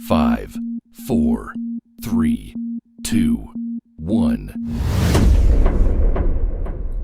5, 4, 3, 2, 1.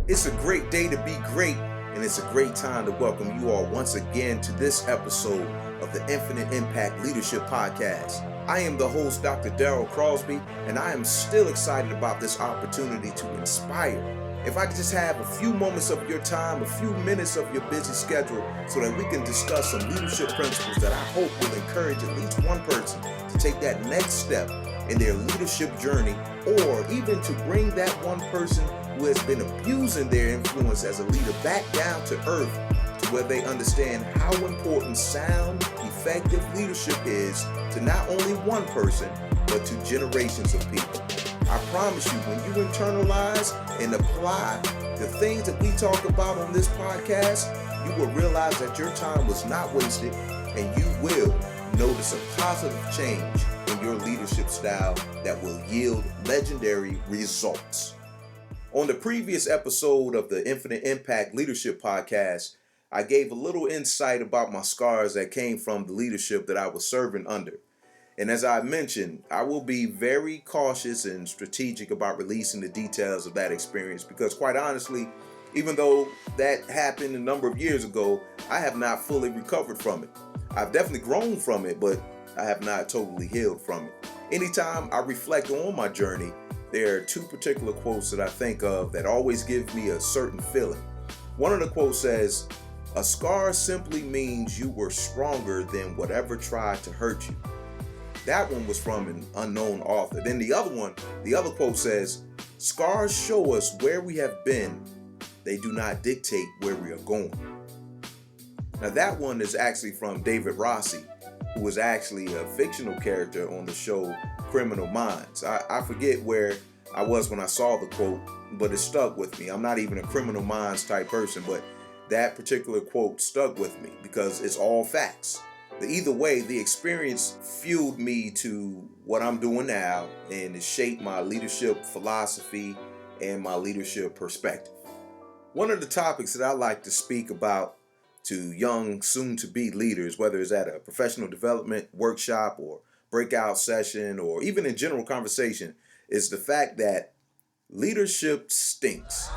It's a great day to be great, and it's a great time to welcome you all once again to this episode of the Infinite Impact Leadership Podcast. I am the host, Dr. Daryl Crosby, and I am still excited about this opportunity to inspire. If I could just have a few moments of your time, a few minutes of your busy schedule, so that we can discuss some leadership principles that I hope will encourage at least one person to take that next step in their leadership journey, or even to bring that one person who has been abusing their influence as a leader back down to earth, to where they understand how important sound, effective leadership is to not only one person, but to generations of people. I promise you, when you internalize and apply the things that we talk about on this podcast, you will realize that your time was not wasted, and you will notice a positive change in your leadership style that will yield legendary results. On the previous episode of the Infinite Impact Leadership Podcast, I gave a little insight about my scars that came from the leadership that I was serving under. And as I mentioned, I will be very cautious and strategic about releasing the details of that experience because, quite honestly, even though that happened a number of years ago, I have not fully recovered from it. I've definitely grown from it, but I have not totally healed from it. Anytime I reflect on my journey, there are two particular quotes that I think of that always give me a certain feeling. One of the quotes says, "A scar simply means you were stronger than whatever tried to hurt you." That one was from an unknown author. Then the other quote says, "Scars show us where we have been. They do not dictate where we are going." Now that one is actually from David Rossi, who was actually a fictional character on the show Criminal Minds. I forget where I was when I saw the quote, but it stuck with me. I'm not even a Criminal Minds type person, but that particular quote stuck with me because it's all facts. Either way, the experience fueled me to what I'm doing now, and it shaped my leadership philosophy and my leadership perspective. One of the topics that I like to speak about to young, soon-to-be leaders, whether it's at a professional development workshop or breakout session or even in general conversation, is the fact that leadership stinks.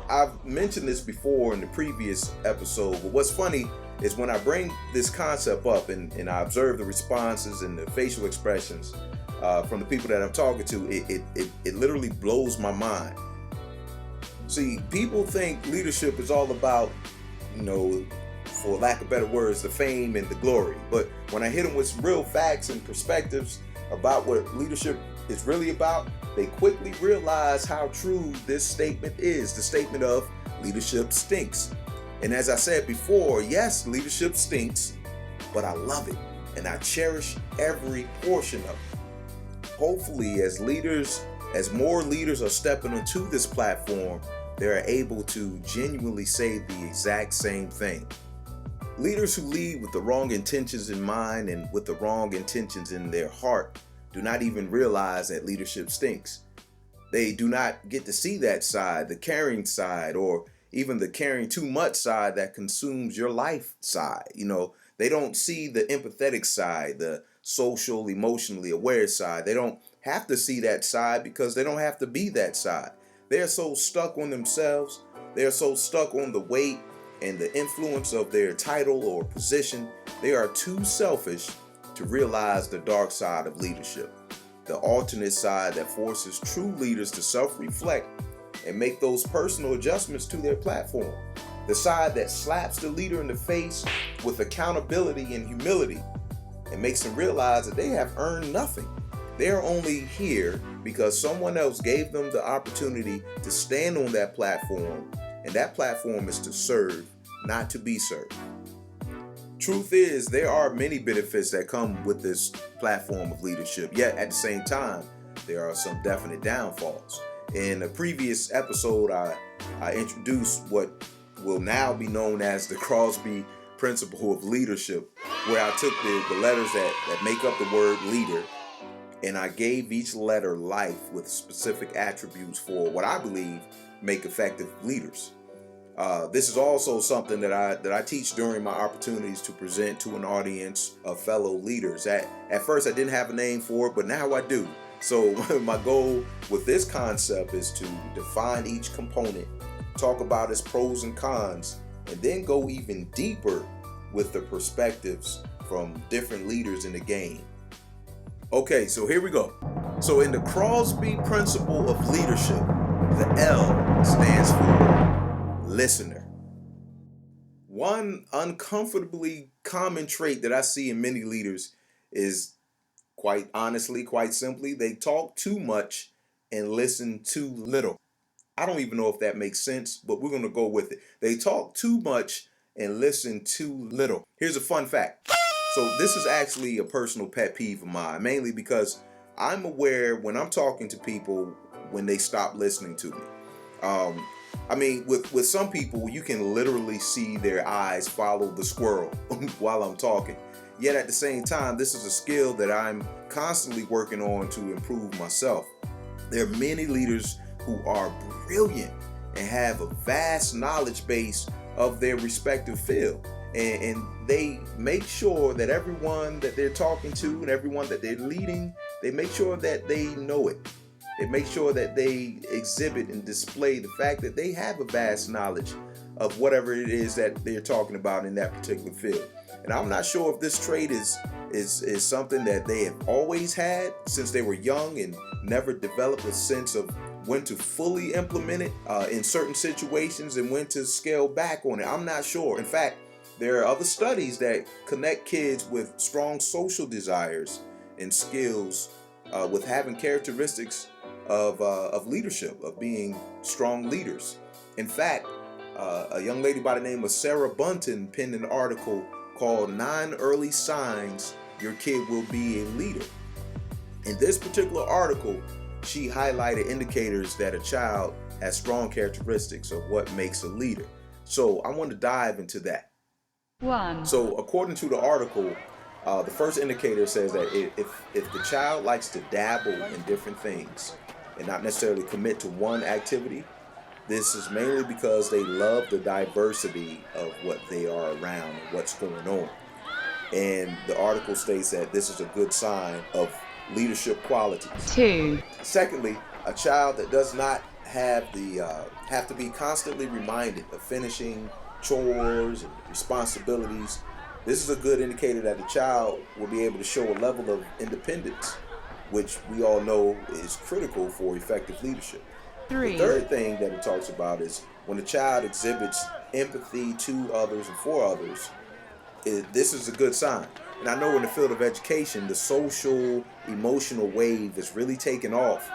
I've mentioned this before in the previous episode, but what's funny is when I bring this concept up and I observe the responses and the facial expressions from the people that I'm talking to, it literally blows my mind. See, people think leadership is all about, for lack of better words, the fame and the glory. But when I hit them with some real facts and perspectives about what leadership is really about, they quickly realize how true this statement is, the statement of leadership stinks. And as I said before, yes, leadership stinks, but I love it and I cherish every portion of it. Hopefully, as more leaders are stepping onto this platform, they are able to genuinely say the exact same thing. Leaders who lead with the wrong intentions in mind and with the wrong intentions in their heart do not even realize that leadership stinks. They do not get to see that side, the caring side, or even the caring too much side that consumes your life side. They don't see the empathetic side, the social, emotionally aware side. They don't have to see that side because they don't have to be that side. They're so stuck on themselves. They're so stuck on the weight and the influence of their title or position. They are too selfish to realize the dark side of leadership, the alternate side that forces true leaders to self-reflect and make those personal adjustments to their platform, the side that slaps the leader in the face with accountability and humility and makes them realize that they have earned nothing. They're only here because someone else gave them the opportunity to stand on that platform, and that platform is to serve, not to be served. Truth is, there are many benefits that come with this platform of leadership, yet at the same time, there are some definite downfalls. In a previous episode, I introduced what will now be known as the Crosby principle of leadership, where I took the letters that make up the word leader, and I gave each letter life with specific attributes for what I believe make effective leaders. This is also something that I teach during my opportunities to present to an audience of fellow leaders. At first, I didn't have a name for it, but now I do. So my goal with this concept is to define each component, talk about its pros and cons, and then go even deeper with the perspectives from different leaders in the game. Okay, so here we go. So in the Crosby principle of leadership, the L stands for listener. One uncomfortably common trait that I see in many leaders is, quite honestly, quite simply, they talk too much and listen too little. I don't even know if that makes sense, but we're going to go with it. They talk too much and listen too little. Here's a fun fact. So this is actually a personal pet peeve of mine, mainly because I'm aware when I'm talking to people when they stop listening to me. With some people, you can literally see their eyes follow the squirrel while I'm talking. Yet at the same time, this is a skill that I'm constantly working on to improve myself. There are many leaders who are brilliant and have a vast knowledge base of their respective field. And they make sure that everyone that they're talking to and everyone that they're leading, they make sure that they know it. They make sure that they exhibit and display the fact that they have a vast knowledge of whatever it is that they're talking about in that particular field. And I'm not sure if this trait is something that they have always had since they were young and never developed a sense of when to fully implement it in certain situations and when to scale back on it. I'm not sure. In fact, there are other studies that connect kids with strong social desires and skills with having characteristics of leadership, of being strong leaders. In fact, a young lady by the name of Sarah Bunton penned an article called 9 Early Signs Your Kid Will Be a Leader. In this particular article, she highlighted indicators that a child has strong characteristics of what makes a leader. So I want to dive into that. 1. So according to the article, the first indicator says that if the child likes to dabble in different things and not necessarily commit to one activity, this is mainly because they love the diversity of what they are around and what's going on. And the article states that this is a good sign of leadership qualities. 2. Secondly, a child that does not have to be constantly reminded of finishing chores and responsibilities. This is a good indicator that the child will be able to show a level of independence, which we all know is critical for effective leadership. 3. The third thing that it talks about is when a child exhibits empathy to others and for others, this is a good sign. And I know in the field of education, the social, emotional wave is really taking off,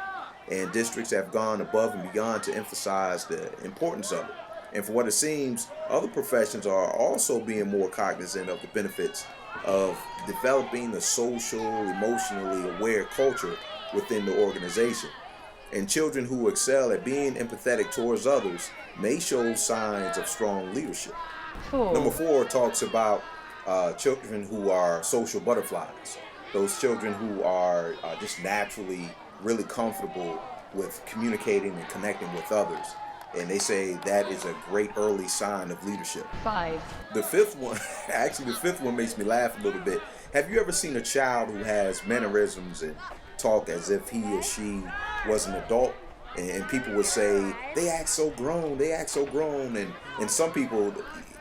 and districts have gone above and beyond to emphasize the importance of it. And for what it seems, other professions are also being more cognizant of the benefits of developing a social, emotionally aware culture within the organization. And children who excel at being empathetic towards others may show signs of strong leadership. 4. Number 4 talks about children who are social butterflies. Those children who are just naturally really comfortable with communicating and connecting with others. And they say that is a great early sign of leadership. 5. The fifth one makes me laugh a little bit. Have you ever seen a child who has mannerisms and talk as if he or she was an adult? And people would say, they act so grown. And some people,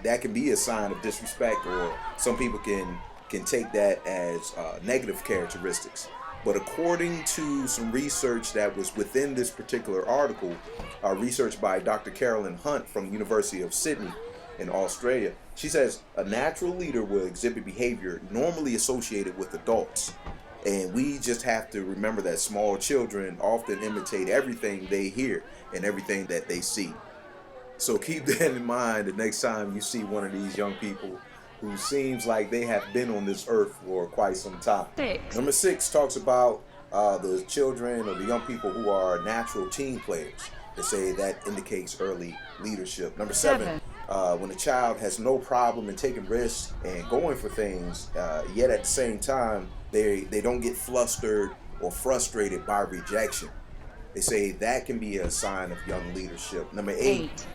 that can be a sign of disrespect, or some people can take that as negative characteristics. But according to some research that was within this particular article, research by Dr. Carolyn Hunt from the University of Sydney in Australia, she says a natural leader will exhibit behavior normally associated with adults. And we just have to remember that small children often imitate everything they hear and everything that they see. So keep that in mind the next time you see one of these young people who seems like they have been on this earth for quite some time. 6. Number 6 talks about the children or the young people who are natural team players. They say that indicates early leadership. Number 7, when a child has no problem in taking risks and going for things, yet at the same time, they don't get flustered or frustrated by rejection. They say that can be a sign of young leadership. Number 8,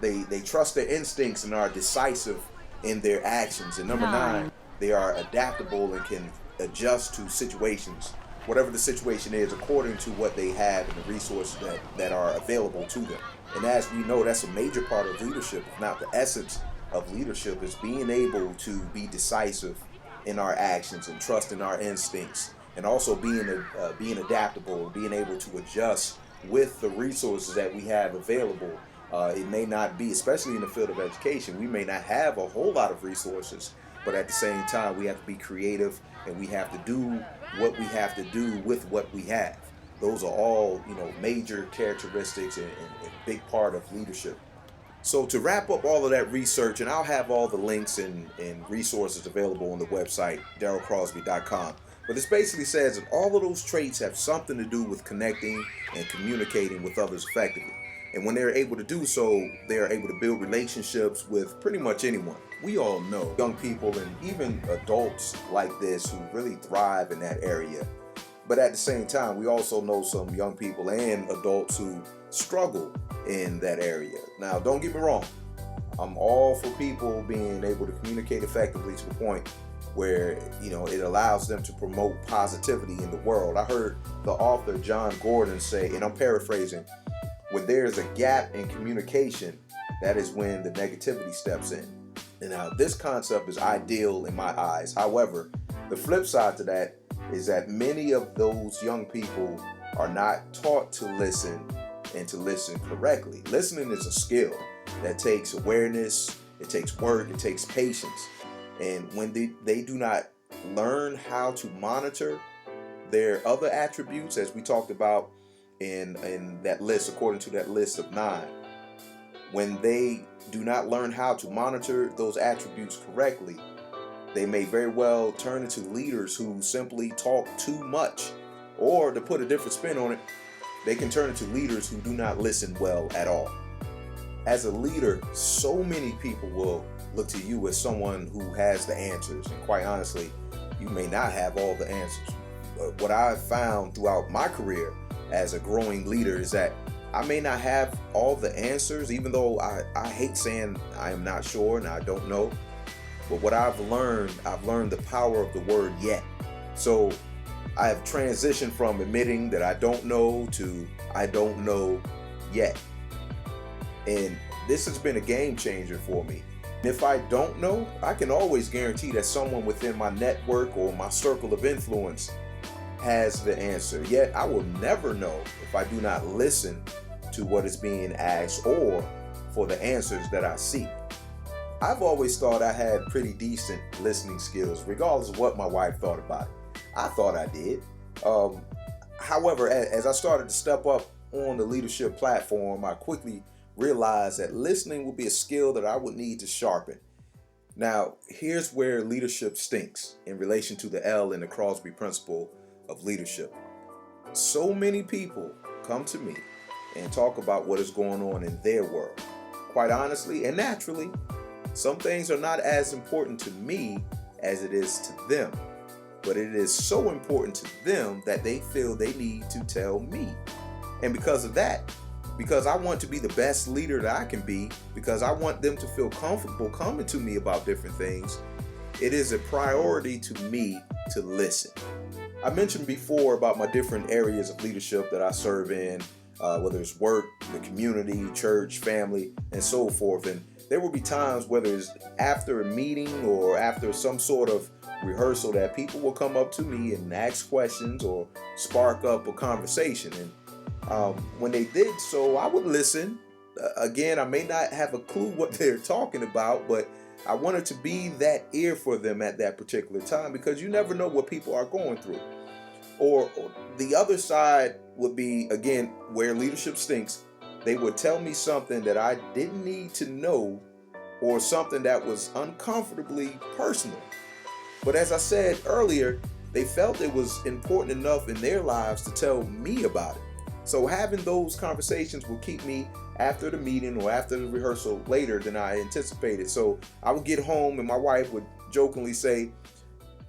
They trust their instincts and are decisive in their actions. And number nine, they are adaptable and can adjust to situations, whatever the situation is, according to what they have and the resources that are available to them. And as we know, that's a major part of leadership, if not the essence of leadership, is being able to be decisive in our actions and trust in our instincts, and also being adaptable and being able to adjust with the resources that we have available. It may not be, especially in the field of education, we may not have a whole lot of resources, but at the same time, we have to be creative and we have to do what we have to do with what we have. Those are all, major characteristics and big part of leadership. So to wrap up all of that research, and I'll have all the links and resources available on the website, darylcrosby.com. But this basically says that all of those traits have something to do with connecting and communicating with others effectively. And when they're able to do so, they're able to build relationships with pretty much anyone. We all know young people and even adults like this who really thrive in that area. But at the same time, we also know some young people and adults who struggle in that area. Now, don't get me wrong. I'm all for people being able to communicate effectively to the point where, it allows them to promote positivity in the world. I heard the author John Gordon say, and I'm paraphrasing, when there's a gap in communication, that is when the negativity steps in. And now this concept is ideal in my eyes. However, the flip side to that is that many of those young people are not taught to listen and to listen correctly. Listening is a skill that takes awareness, it takes work, it takes patience. And when they do not learn how to monitor their other attributes, as we talked about in that list, according to that list of 9, when they do not learn how to monitor those attributes correctly, they may very well turn into leaders who simply talk too much. Or to put a different spin on it, they can turn into leaders who do not listen well at all. As a leader, so many people will look to you as someone who has the answers. And quite honestly, you may not have all the answers. But what I've found throughout my career as a growing leader is that I may not have all the answers, even though I hate saying I am not sure and I don't know. But what I've learned the power of the word yet. So I have transitioned from admitting that I don't know to I don't know yet. And this has been a game changer for me. If I don't know, I can always guarantee that someone within my network or my circle of influence has the answer. Yet I will never know if I do not listen to what is being asked or for the answers that I seek. I've always thought I had pretty decent listening skills, regardless of what my wife thought about it. I thought I did. However, as I started to step up on the leadership platform, I quickly realized that listening would be a skill that I would need to sharpen. Now, here's where leadership stinks in relation to the L in the Crosby principle of leadership. So many people come to me and talk about what is going on in their world. Quite honestly and naturally, some things are not as important to me as it is to them. But it is so important to them that they feel they need to tell me. And because of that, because I want to be the best leader that I can be, because I want them to feel comfortable coming to me about different things, it is a priority to me to listen. I mentioned before about my different areas of leadership that I serve in, whether it's work, the community, church, family, and so forth. And there will be times, whether it's after a meeting or after some sort of rehearsal, that people will come up to me and ask questions or spark up a conversation. And when they did so, I would listen. Again, I may not have a clue what they're talking about, but I wanted to be that ear for them at that particular time, because you never know what people are going through. Or the other side would be, again, where leadership stinks. They would tell me something that I didn't need to know, or something that was uncomfortably personal. But as I said earlier, they felt it was important enough in their lives to tell me about it. So having those conversations will keep me after the meeting or after the rehearsal later than I anticipated. So I would get home and my wife would jokingly say,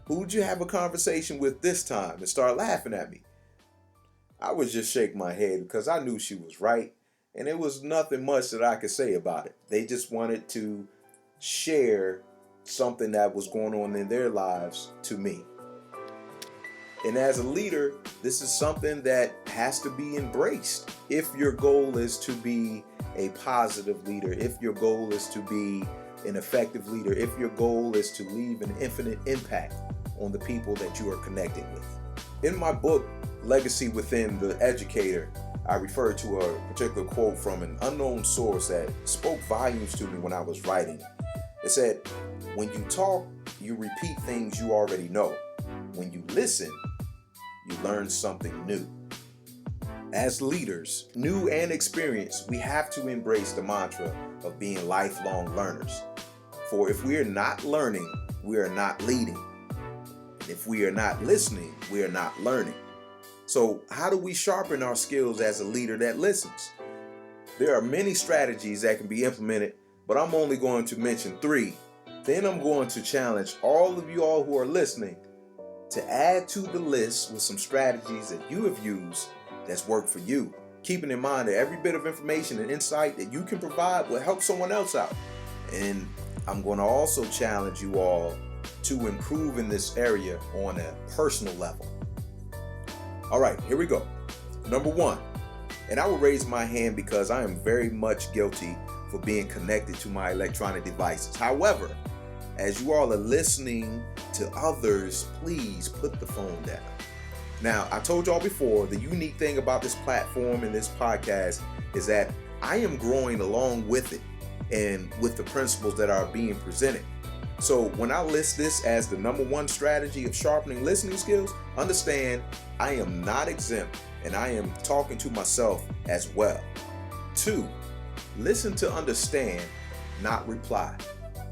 "Who'd you have a conversation with this time?" and start laughing at me. I would just shake my head because I knew she was right. and it was nothing much that I could say about it. They just wanted to share something that was going on in their lives to me. And as a leader, this is something that has to be embraced. If your goal is to be a positive leader, if your goal is to be an effective leader, if your goal is to leave an infinite impact on the people that you are connecting with. In my book, Legacy Within the Educator, I refer to a particular quote from an unknown source that spoke volumes to me when I was writing. It said, "When you talk, you repeat things you already know. When you listen, you learn something new." As leaders, new and experienced, we have to embrace the mantra of being lifelong learners. For if we are not learning, we are not leading. If we are not listening, we are not learning. So how do we sharpen our skills as a leader that listens? There are many strategies that can be implemented, but I'm only going to mention 3. Then I'm going to challenge all of you all who are listening to add to the list with some strategies that you have used that's worked for you, keeping in mind that every bit of information and insight that you can provide will help someone else out. And I'm going to also challenge you all to improve in this area on a personal level. All right, here we go. Number 1, and I will raise my hand because I am very much guilty for being connected to my electronic devices. However, as you all are listening to others, please put the phone down. Now, I told y'all before, the unique thing about this platform and this podcast is that I am growing along with it and with the principles that are being presented. So when I list this as the number 1 strategy of sharpening listening skills, understand I am not exempt and I am talking to myself as well. 2, listen to understand, not reply.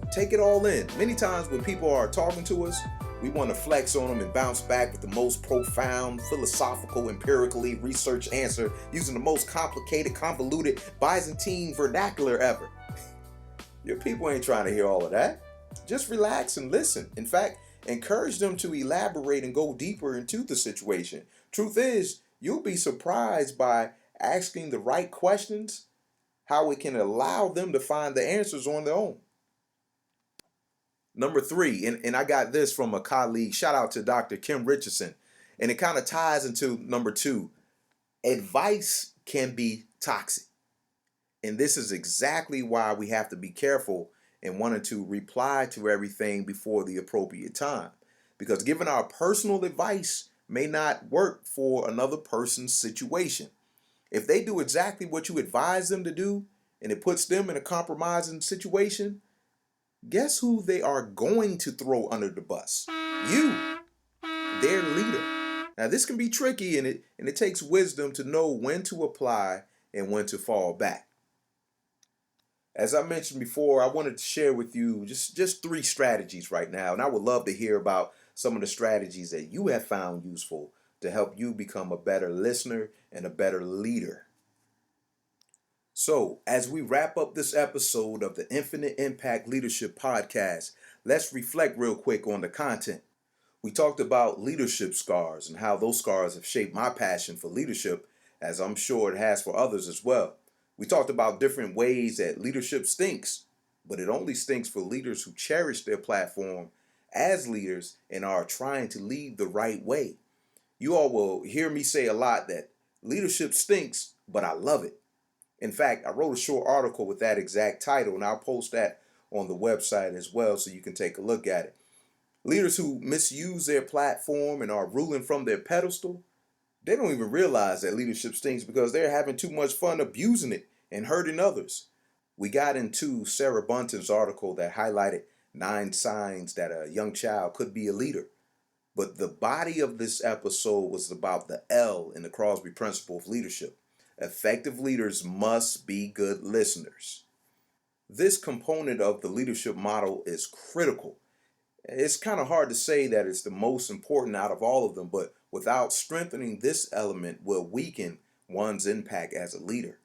Take it all in. Many times when people are talking to us, we want to flex on them and bounce back with the most profound, philosophical, empirically researched answer using the most complicated, convoluted, Byzantine vernacular ever. Your people ain't trying to hear all of that. Just relax and listen. In fact, encourage them to elaborate and go deeper into the situation. Truth is, you'll be surprised by asking the right questions, how it can allow them to find the answers on their own. Number 3, and I got this from a colleague, shout out to Dr. Kim Richardson, and it kind of ties into number 2. Advice can be toxic. And this is exactly why we have to be careful and wanting to reply to everything before the appropriate time. Because giving our personal advice may not work for another person's situation. If they do exactly what you advise them to do, and it puts them in a compromising situation, guess who they are going to throw under the bus? You, their leader. Now this can be tricky, and it takes wisdom to know when to apply and when to fall back. As I mentioned before, I wanted to share with you just 3 strategies right now, and I would love to hear about some of the strategies that you have found useful to help you become a better listener and a better leader. So, as we wrap up this episode of the Infinite Impact Leadership Podcast, let's reflect real quick on the content. We talked about leadership scars and how those scars have shaped my passion for leadership, as I'm sure it has for others as well. We talked about different ways that leadership stinks, but it only stinks for leaders who cherish their platform as leaders and are trying to lead the right way. You all will hear me say a lot that leadership stinks, but I love it. In fact, I wrote a short article with that exact title, and I'll post that on the website as well so you can take a look at it. Leaders who misuse their platform and are ruling from their pedestal, they don't even realize that leadership stinks because they're having too much fun abusing it and hurting others. We got into Sarah Bunton's article that highlighted 9 signs that a young child could be a leader. But the body of this episode was about the L in the Crosby principle of leadership. Effective leaders must be good listeners. This component of the leadership model is critical. It's kind of hard to say that it's the most important out of all of them, but without strengthening this element will weaken one's impact as a leader.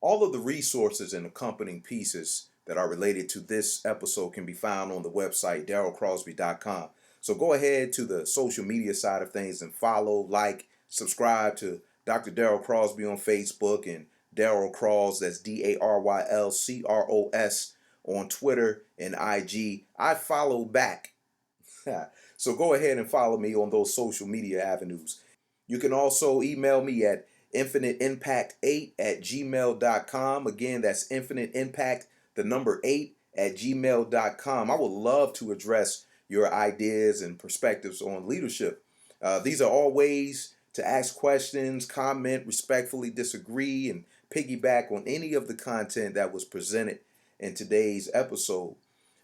All of the resources and accompanying pieces that are related to this episode can be found on the website darylcrosby.com. So go ahead to the social media side of things and follow, like, subscribe to Dr. Daryl Crosby on Facebook and Daryl Cross, that's DARYLCROS on Twitter and IG. I follow back. So go ahead and follow me on those social media avenues. You can also email me at infiniteimpact8@gmail.com. Again, that's infiniteimpact8@gmail.com. I would love to address your ideas and perspectives on leadership. These are all ways to ask questions, comment, respectfully disagree, and piggyback on any of the content that was presented in today's episode.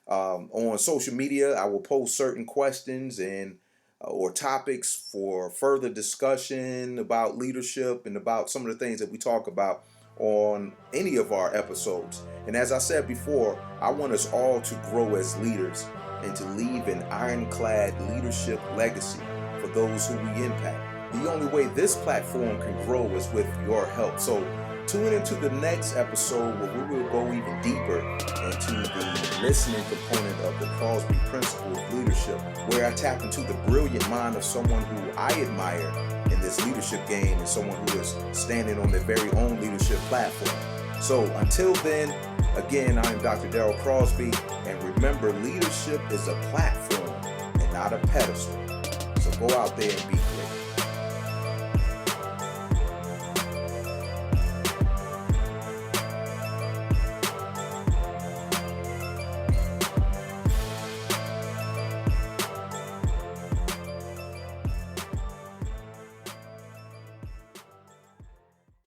On social media, I will post certain questions and or topics for further discussion about leadership and about some of the things that we talk about on any of our episodes. And as I said before, I want us all to grow as leaders and to leave an ironclad leadership legacy for those who we impact. The only way this platform can grow is with your help. So tune into the next episode where we will go even deeper into the listening component of the Crosby principle of leadership, where I tap into the brilliant mind of someone who I admire in this leadership game and someone who is standing on their very own leadership platform. So until then, again, I'm Dr. Daryl Crosby, and remember, leadership is a platform and not a pedestal. So go out there and be great.